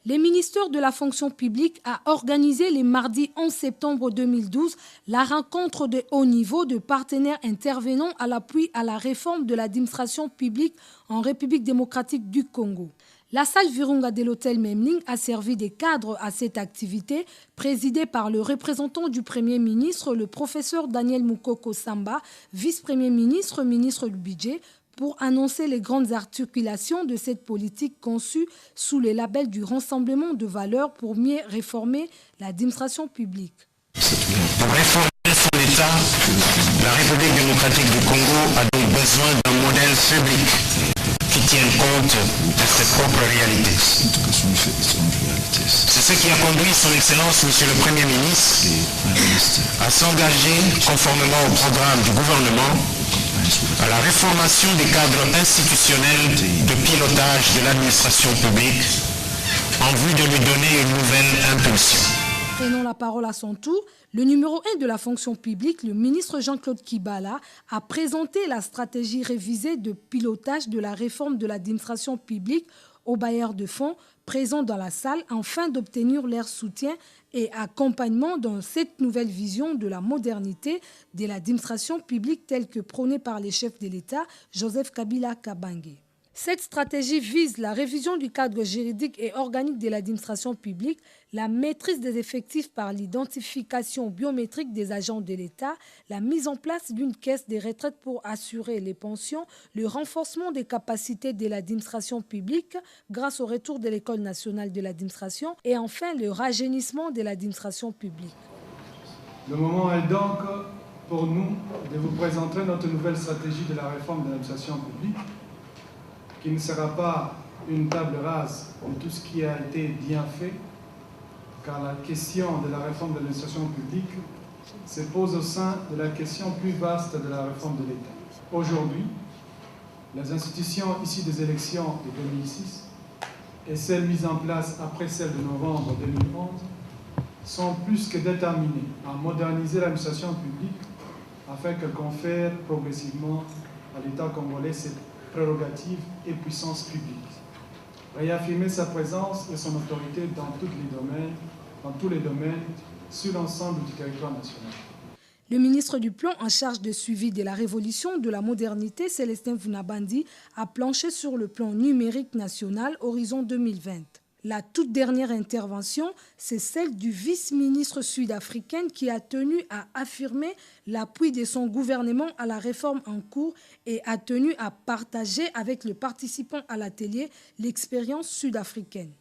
Le ministère de la fonction publique a organisé le mardi 11 septembre 2012 la rencontre de haut niveau de partenaires intervenant à l'appui à la réforme de l'administration publique en République démocratique du Congo. La salle Virunga de l'hôtel Memling a servi de cadre à cette activité, présidée par le représentant du Premier ministre, le professeur Daniel Mukoko Samba, vice-premier ministre, ministre du budget, pour annoncer les grandes articulations de cette politique conçue sous le label du rassemblement de valeurs pour mieux réformer l'administration publique. Pour réformer son État, la République démocratique du Congo a donc besoin d'un modèle public qui tienne compte de ses propres réalités. C'est ce qui a conduit son Excellence, Monsieur le Premier ministre, à s'engager, conformément au programme du gouvernement, à la réformation des cadres institutionnels de pilotage de l'administration publique en vue de lui donner une nouvelle impulsion. Prenant la parole à son tour, le numéro 1 de la fonction publique, le ministre Jean-Claude Kibala, a présenté la stratégie révisée de pilotage de la réforme de l'administration publique aux bailleurs de fonds présents dans la salle afin d'obtenir leur soutien et accompagnement dans cette nouvelle vision de la modernité de l'administration publique telle que prônée par les chefs de l'État, Joseph Kabila Kabange. Cette stratégie vise la révision du cadre juridique et organique de l'administration publique, la maîtrise des effectifs par l'identification biométrique des agents de l'État, la mise en place d'une caisse de retraite pour assurer les pensions, le renforcement des capacités de l'administration publique grâce au retour de l'École nationale de l'administration et enfin le rajeunissement de l'administration publique. Le moment est donc pour nous de vous présenter notre nouvelle stratégie de la réforme de l'administration publique, qui ne sera pas une table rase de tout ce qui a été bien fait, car la question de la réforme de l'administration publique se pose au sein de la question plus vaste de la réforme de l'État. Aujourd'hui, les institutions issues des élections de 2006 et celles mises en place après celles de novembre 2011 sont plus que déterminées à moderniser l'administration publique afin qu'elle confère progressivement à l'État congolais cette prérogatives et puissance publique. Réaffirmer sa présence et son autorité dans tous les domaines, sur l'ensemble du territoire national. Le ministre du Plan en charge de suivi de la révolution de la modernité, Célestin Vunabandi, a planché sur le plan numérique national Horizon 2020. La toute dernière intervention, c'est celle du vice-ministre sud-africain qui a tenu à affirmer l'appui de son gouvernement à la réforme en cours et a tenu à partager avec les participants à l'atelier l'expérience sud-africaine.